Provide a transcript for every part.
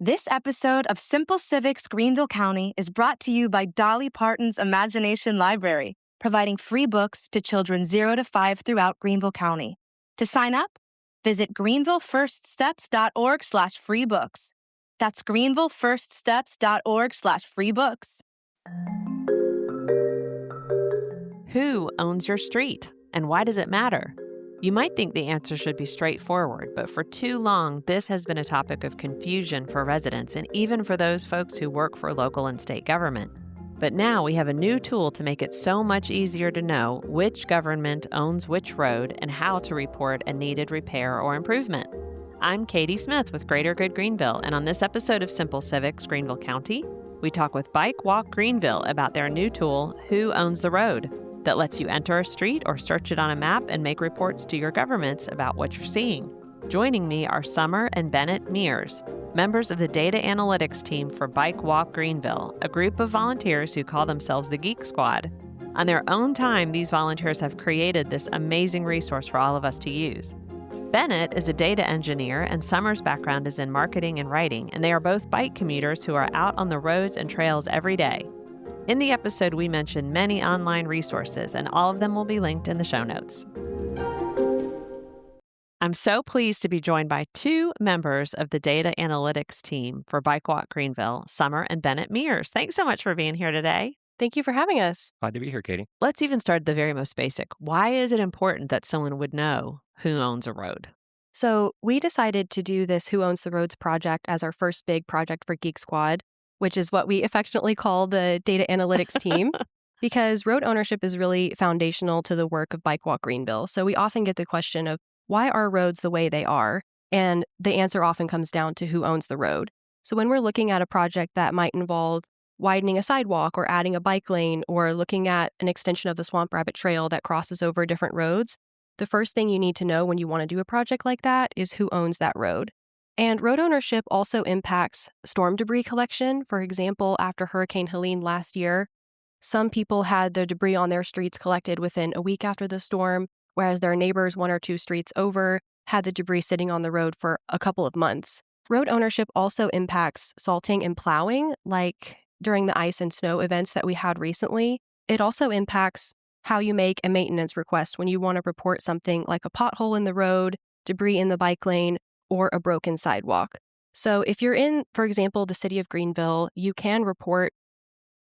This episode of Simple Civics Greenville County is brought to you by Dolly Parton's Imagination Library, providing free books to children 0 to 5 throughout Greenville County. To sign up, visit greenvillefirststeps.org/free books. That's greenvillefirststeps.org/free books. Who owns your street, and why does it matter? You might think the answer should be straightforward, but for too long, this has been a topic of confusion for residents and even for those folks who work for local and state government. But now we have a new tool to make it so much easier to know which government owns which road and how to report a needed repair or improvement. I'm Katie Smith with Greater Good Greenville, and on this episode of Simple Civics Greenville County, we talk with Bike Walk Greenville about their new tool, Who Owns the Road, that lets you enter a street or search it on a map and make reports to your governments about what you're seeing. Joining me are Summer and Bennett Meares, members of the data analytics team for Bike Walk Greenville, a group of volunteers who call themselves the Geek Squad. On their own time, these volunteers have created this amazing resource for all of us to use. Bennett is a data engineer, and Summer's background is in marketing and writing, and they are both bike commuters who are out on the roads and trails every day. In the episode, we mention many online resources, and all of them will be linked in the show notes. I'm so pleased to be joined by two members of the data analytics team for Bike Walk Greenville, Summer and Bennett Meares. Thanks so much for being here today. Thank you for having us. Glad to be here, Katie. Let's even start at the very most basic. Why is it important that someone would know who owns a road? So we decided to do this Who Owns the Roads project as our first big project for Geek Squad, which is what we affectionately call the data analytics team, because road ownership is really foundational to the work of Bike Walk Greenville. So we often get the question of, why are roads the way they are? And the answer often comes down to who owns the road. So when we're looking at a project that might involve widening a sidewalk or adding a bike lane or looking at an extension of the Swamp Rabbit Trail that crosses over different roads, the first thing you need to know when you want to do a project like that is who owns that road. And road ownership also impacts storm debris collection. For example, after Hurricane Helene last year, some people had their debris on their streets collected within a week after the storm, whereas their neighbors 1 or 2 streets over had the debris sitting on the road for a couple of months. Road ownership also impacts salting and plowing, like during the ice and snow events that we had recently. It also impacts how you make a maintenance request when you want to report something like a pothole in the road, debris in the bike lane, or a broken sidewalk. So if you're in, for example, the city of Greenville, you can report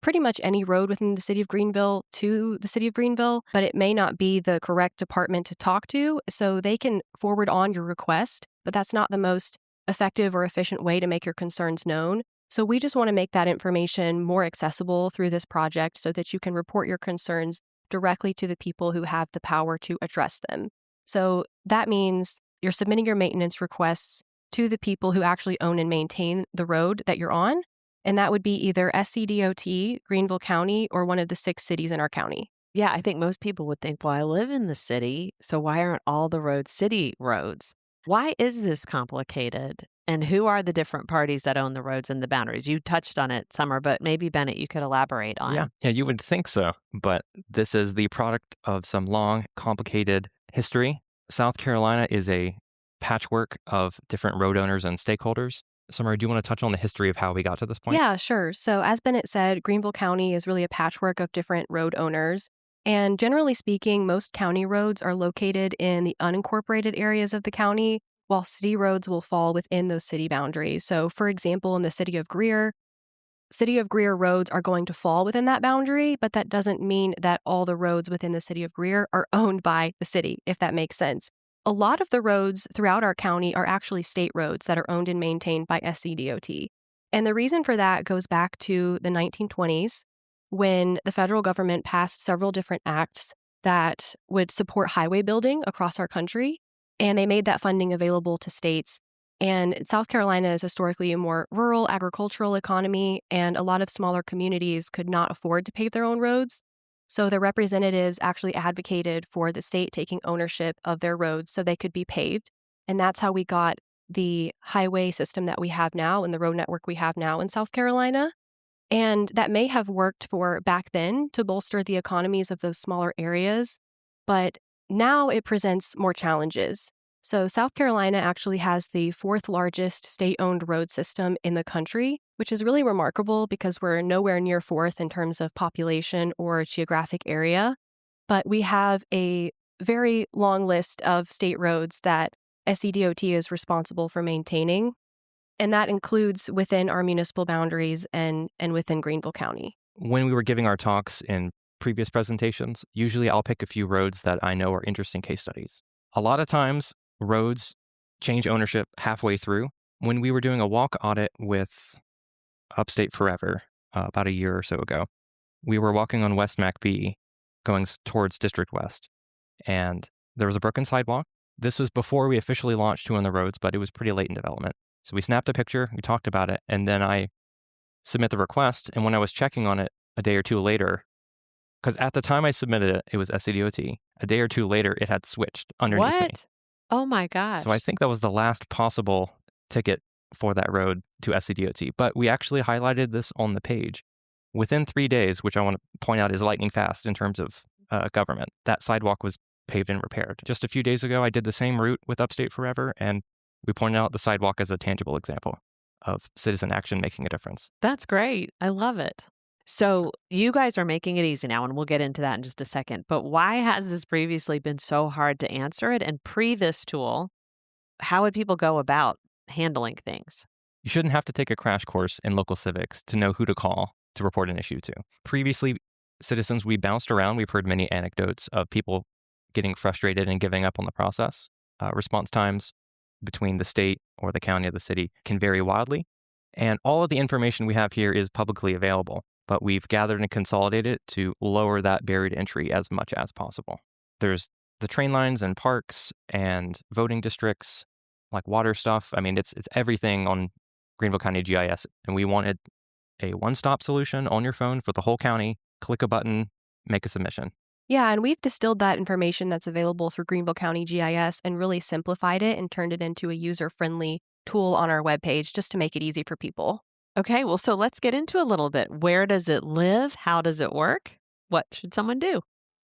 pretty much any road within the city of Greenville to the city of Greenville, but it may not be the correct department to talk to, so they can forward on your request, but that's not the most effective or efficient way to make your concerns known. So we just want to make that information more accessible through this project so that you can report your concerns directly to the people who have the power to address them. So that means you're submitting your maintenance requests to the people who actually own and maintain the road that you're on, and that would be either SCDOT, Greenville County, or one of the 6 cities in our county. Yeah, I think most people would think, well, I live in the city, so why aren't all the roads city roads? Why is this complicated? And who are the different parties that own the roads and the boundaries? You touched on it, Summer, but maybe, Bennett, you could elaborate on it. Yeah, you would think so, but this is the product of some long, complicated history. South Carolina is a patchwork of different road owners and stakeholders. Summer, do you want to touch on the history of how we got to this point? Yeah, sure. So as Bennett said, Greenville County is really a patchwork of different road owners. And generally speaking, most county roads are located in the unincorporated areas of the county, while city roads will fall within those city boundaries. So for example, in the city of Greer roads are going to fall within that boundary, but that doesn't mean that all the roads within the city of Greer are owned by the city, if that makes sense. A lot of the roads throughout our county are actually state roads that are owned and maintained by SCDOT. And the reason for that goes back to the 1920s, when the federal government passed several different acts that would support highway building across our country, and they made that funding available to states. And South Carolina is historically a more rural agricultural economy, and a lot of smaller communities could not afford to pave their own roads. So the representatives actually advocated for the state taking ownership of their roads so they could be paved. And that's how we got the highway system that we have now and the road network we have now in South Carolina. And that may have worked for back then to bolster the economies of those smaller areas, but now it presents more challenges. So, South Carolina actually has the fourth largest state owned road system in the country, which is really remarkable because we're nowhere near fourth in terms of population or geographic area. But we have a very long list of state roads that SCDOT is responsible for maintaining. And that includes within our municipal boundaries and within Greenville County. When we were giving our talks in previous presentations, usually I'll pick a few roads that I know are interesting case studies. A lot of times, roads change ownership halfway through. When we were doing a walk audit with Upstate Forever about a year or so ago, we were walking on West MacB going towards District West, and there was a broken sidewalk. This was before we officially launched Who on the Roads, but it was pretty late in development. So we snapped a picture, we talked about it, and then I submit the request. And when I was checking on it a day or two later, because at the time I submitted it, it was SCDOT. A day or two later, it had switched underneath me. What? Oh my gosh. So I think that was the last possible ticket for that road to SCDOT. But we actually highlighted this on the page. Within 3 days, which I want to point out is lightning fast in terms of government, that sidewalk was paved and repaired. Just a few days ago, I did the same route with Upstate Forever, and we pointed out the sidewalk as a tangible example of citizen action making a difference. That's great. I love it. So you guys are making it easy now, and we'll get into that in just a second. But why has this previously been so hard to answer it? And pre this tool, how would people go about handling things? You shouldn't have to take a crash course in local civics to know who to call to report an issue to. Previously, citizens, we bounced around. We've heard many anecdotes of people getting frustrated and giving up on the process. Response times between the state or the county or the city can vary wildly. And all of the information we have here is publicly available, but we've gathered and consolidated it to lower that barrier to entry as much as possible. There's the train lines and parks and voting districts, like water stuff. I mean, it's everything on Greenville County GIS. And we wanted a one-stop solution on your phone for the whole county. Click a button, make a submission. Yeah, and we've distilled that information that's available through Greenville County GIS and really simplified it and turned it into a user-friendly tool on our webpage just to make it easy for people. Okay, well, so let's get into a little bit. Where does it live? How does it work? What should someone do?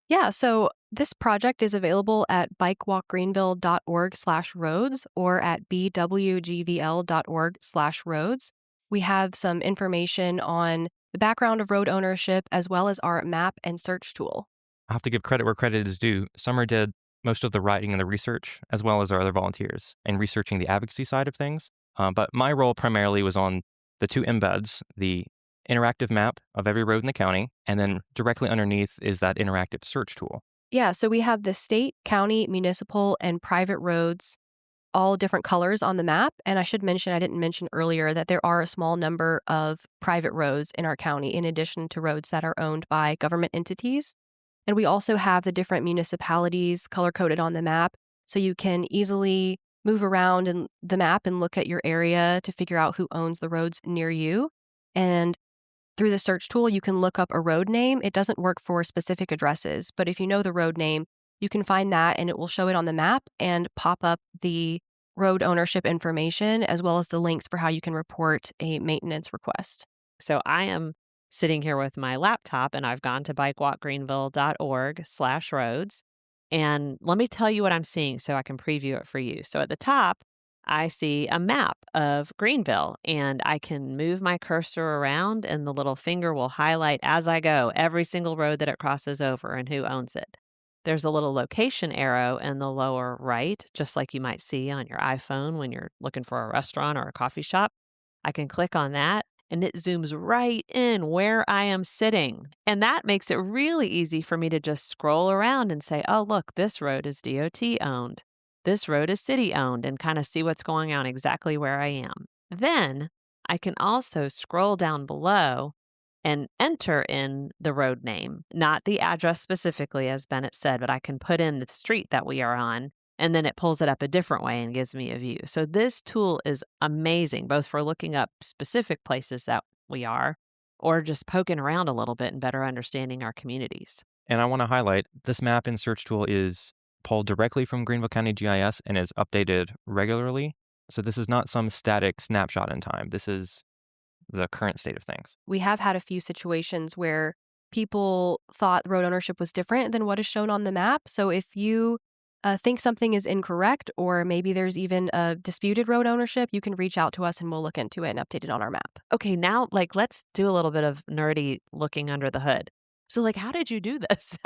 Yeah, so this project is available at bikewalkgreenville.org/roads or at bwgvl.org/roads. We have some information on the background of road ownership as well as our map and search tool. I have to give credit where credit is due. Summer did most of the writing and the research, as well as our other volunteers, in researching the advocacy side of things. But my role primarily was on the two embeds, the interactive map of every road in the county, and then directly underneath is that interactive search tool. Yeah, so we have the state, county, municipal, and private roads, all different colors on the map. And I should mention, I didn't mention earlier, that there are a small number of private roads in our county, in addition to roads that are owned by government entities. And we also have the different municipalities color-coded on the map, so you can easily move around in the map and look at your area to figure out who owns the roads near you. And through the search tool, you can look up a road name. It doesn't work for specific addresses, but if you know the road name, you can find that and it will show it on the map and pop up the road ownership information as well as the links for how you can report a maintenance request. So I am sitting here with my laptop and I've gone to bikewalkgreenville.org/roads. And let me tell you what I'm seeing so I can preview it for you. So at the top, I see a map of Greenville and I can move my cursor around and the little finger will highlight as I go every single road that it crosses over and who owns it. There's a little location arrow in the lower right, just like you might see on your iPhone when you're looking for a restaurant or a coffee shop. I can click on that and it zooms right in where I am sitting. And that makes it really easy for me to just scroll around and say, oh, look, this road is DOT owned. This road is city owned, and kind of see what's going on exactly where I am. Then I can also scroll down below and enter in the road name, not the address specifically, as Bennett said, but I can put in the street that we are on, and then it pulls it up a different way and gives me a view. So this tool is amazing, both for looking up specific places that we are, or just poking around a little bit and better understanding our communities. And I want to highlight, this map and search tool is pulled directly from Greenville County GIS and is updated regularly. So this is not some static snapshot in time. This is the current state of things. We have had a few situations where people thought road ownership was different than what is shown on the map. So if you think something is incorrect, or maybe there's even a disputed road ownership, you can reach out to us and we'll look into it and update it on our map. Okay, now let's do a little bit of nerdy looking under the hood. So how did you do this?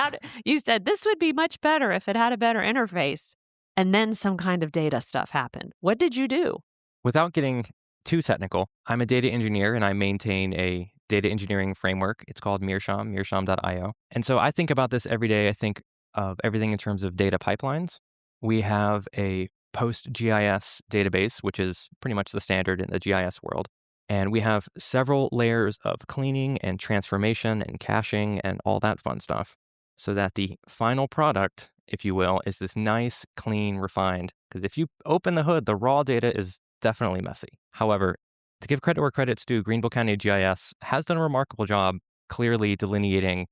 You said this would be much better if it had a better interface, and then some kind of data stuff happened. What did you do? Without getting too technical, I'm a data engineer and I maintain a data engineering framework. It's called Mearsham, mearsham.io. And so I think about this every day. I think of everything in terms of data pipelines. We have a post-GIS database, which is pretty much the standard in the GIS world. And we have several layers of cleaning and transformation and caching and all that fun stuff, so that the final product, if you will, is this nice, clean, refined. Because if you open the hood, the raw data is definitely messy. However, to give credit where credit's due, Greenville County GIS has done a remarkable job clearly delineating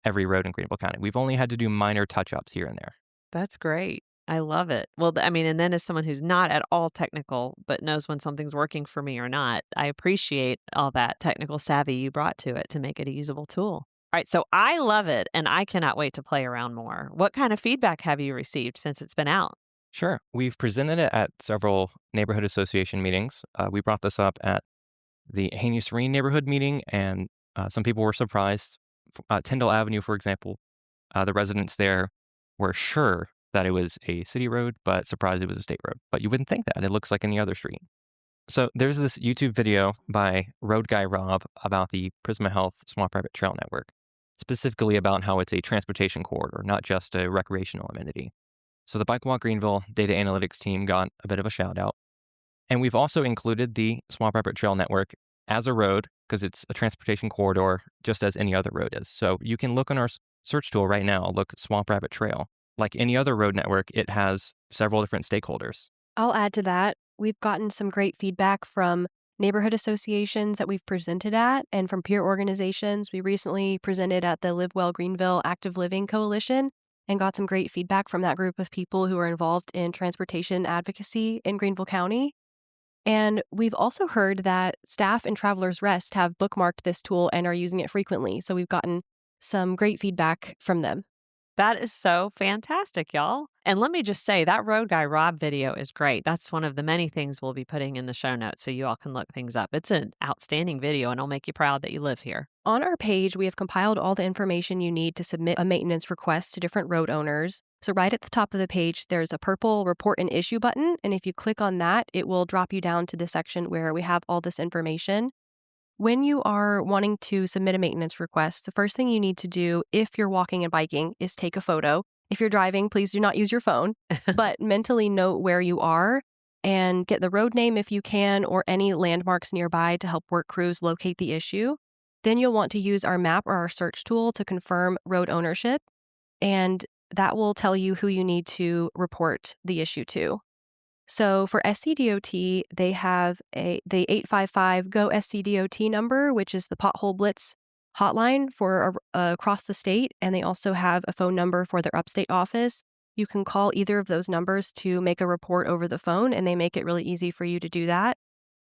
every road in Greenville County. We've only had to do minor touch-ups here and there. That's great. I love it. Well, and then as someone who's not at all technical, but knows when something's working for me or not, I appreciate all that technical savvy you brought to it to make it a usable tool. All right, so I love it, and I cannot wait to play around more. What kind of feedback have you received since it's been out? Sure. We've presented it at several neighborhood association meetings. We brought this up at the Haney Serene neighborhood meeting, and some people were surprised. Tyndall Avenue, for example, the residents there were sure that it was a city road, but surprised it was a state road. But you wouldn't think that. It looks like any other street. So there's this YouTube video by Road Guy Rob about the Prisma Health Small Private Trail Network, specifically about how it's a transportation corridor, not just a recreational amenity. So the Bike Walk Greenville data analytics team got a bit of a shout out. And we've also included the Small Private Trail Network as a road because it's a transportation corridor just as any other road is. So you can look on our search tool right now, look Small Private Trail. Like any other road network, it has several different stakeholders. I'll add to that. We've gotten some great feedback from neighborhood associations that we've presented at and from peer organizations. We recently presented at the Live Well Greenville Active Living Coalition and got some great feedback from that group of people who are involved in transportation advocacy in Greenville County. And we've also heard that staff in Travelers Rest have bookmarked this tool and are using it frequently. So we've gotten some great feedback from them. That is so fantastic, y'all. And let me just say, that Road Guy Rob video is great. That's one of the many things we'll be putting in the show notes so you all can look things up. It's an outstanding video, and it'll make you proud that you live here. On our page, we have compiled all the information you need to submit a maintenance request to different road owners. So right at the top of the page, there's a purple report and issue button. And if you click on that, it will drop you down to the section where we have all this information. When you are wanting to submit a maintenance request, the first thing you need to do if you're walking and biking is take a photo. If you're driving, please do not use your phone, but mentally note where you are and get the road name if you can or any landmarks nearby to help work crews locate the issue. Then you'll want to use our map or our search tool to confirm road ownership, and that will tell you who you need to report the issue to. So for SCDOT, they have the 855-GO-SCDOT number, which is the Pothole Blitz hotline for across the state. And they also have a phone number for their upstate office. You can call either of those numbers to make a report over the phone, and they make it really easy for you to do that.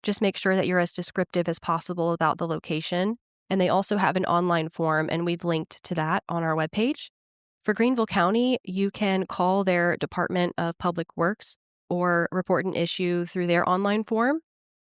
Just make sure that you're as descriptive as possible about the location. And they also have an online form, and we've linked to that on our webpage. For Greenville County, you can call their Department of Public Works or report an issue through their online form.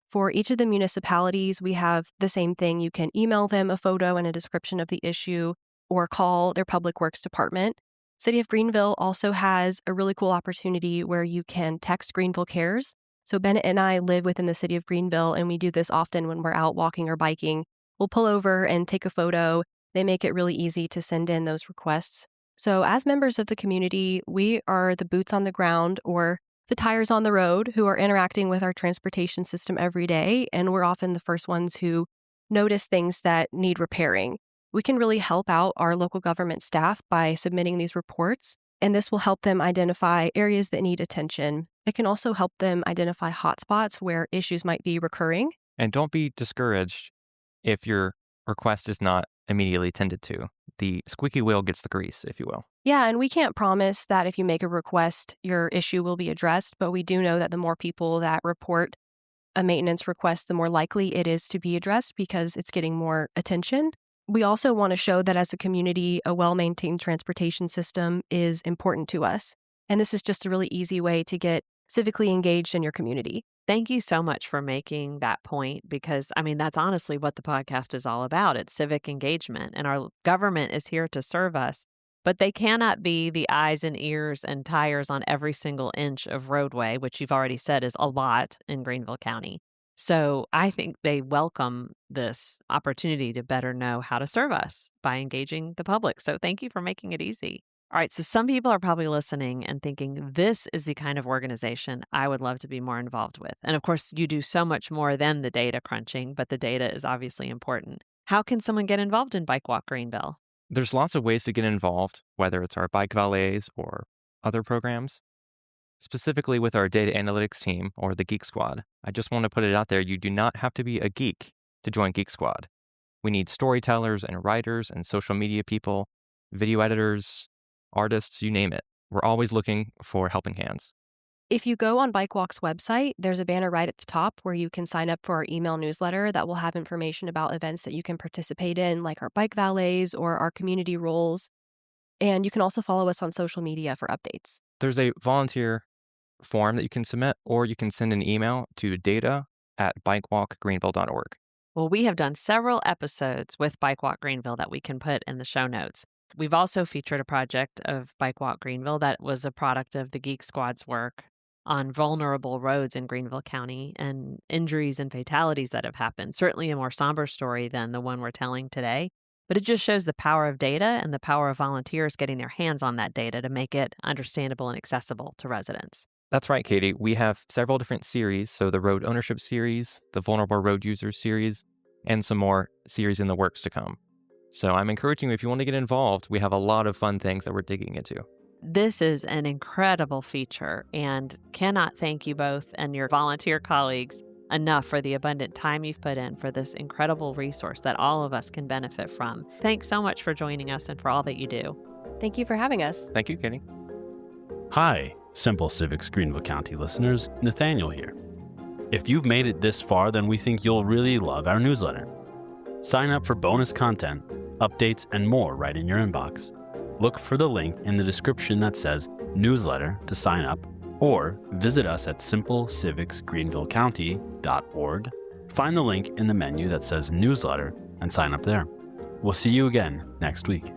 For each of the municipalities, we have the same thing. You can email them a photo and a description of the issue or call their Public Works Department. City of Greenville also has a really cool opportunity where you can text Greenville Cares. So Bennett and I live within the city of Greenville, and we do this often when we're out walking or biking. We'll pull over and take a photo. They make it really easy to send in those requests. So as members of the community, we are the boots on the ground or the tires on the road who are interacting with our transportation system every day, and we're often the first ones who notice things that need repairing. We can really help out our local government staff by submitting these reports, and this will help them identify areas that need attention. It can also help them identify hotspots where issues might be recurring. And don't be discouraged if your request is not immediately tended to. The squeaky wheel gets the grease, if you will. Yeah, and we can't promise that if you make a request, your issue will be addressed, but we do know that the more people that report a maintenance request, the more likely it is to be addressed because it's getting more attention. We also want to show that as a community, a well-maintained transportation system is important to us. And this is just a really easy way to get civically engaged in your community. Thank you so much for making that point because, that's honestly what the podcast is all about. It's civic engagement, and our government is here to serve us, but they cannot be the eyes and ears and tires on every single inch of roadway, which you've already said is a lot in Greenville County. So I think they welcome this opportunity to better know how to serve us by engaging the public. So thank you for making it easy. All right, so some people are probably listening and thinking, this is the kind of organization I would love to be more involved with. And of course, you do so much more than the data crunching, but the data is obviously important. How can someone get involved in Bike Walk Greenville? There's lots of ways to get involved, whether it's our bike valets or other programs. Specifically with our data analytics team or the Geek Squad, I just want to put it out there, you do not have to be a geek to join Geek Squad. We need storytellers and writers and social media people, video editors, artists, you name it. We're always looking for helping hands. If you go on Bike Walk's website, there's a banner right at the top where you can sign up for our email newsletter that will have information about events that you can participate in, like our bike valets or our community roles. And you can also follow us on social media for updates. There's a volunteer form that you can submit, or you can send an email to data@bikewalkgreenville.org. Well, we have done several episodes with Bike Walk Greenville that we can put in the show notes. We've also featured a project of Bike Walk Greenville that was a product of the Geek Squad's work on vulnerable roads in Greenville County and injuries and fatalities that have happened. Certainly a more somber story than the one we're telling today, but it just shows the power of data and the power of volunteers getting their hands on that data to make it understandable and accessible to residents. That's right, Katie. We have several different series. So the road ownership series, the vulnerable road users series, and some more series in the works to come. So I'm encouraging you, if you want to get involved, we have a lot of fun things that we're digging into. This is an incredible feature and cannot thank you both and your volunteer colleagues enough for the abundant time you've put in for this incredible resource that all of us can benefit from. Thanks so much for joining us and for all that you do. Thank you for having us. Thank you, Katie. Hi, Simple Civics Greenville County listeners, Nathaniel here. If you've made it this far, then we think you'll really love our newsletter. Sign up for bonus content, updates, and more right in your inbox. Look for the link in the description that says newsletter to sign up, or visit us at simplecivicsgreenvillecounty.org. Find the link in the menu that says newsletter and sign up there. We'll see you again next week.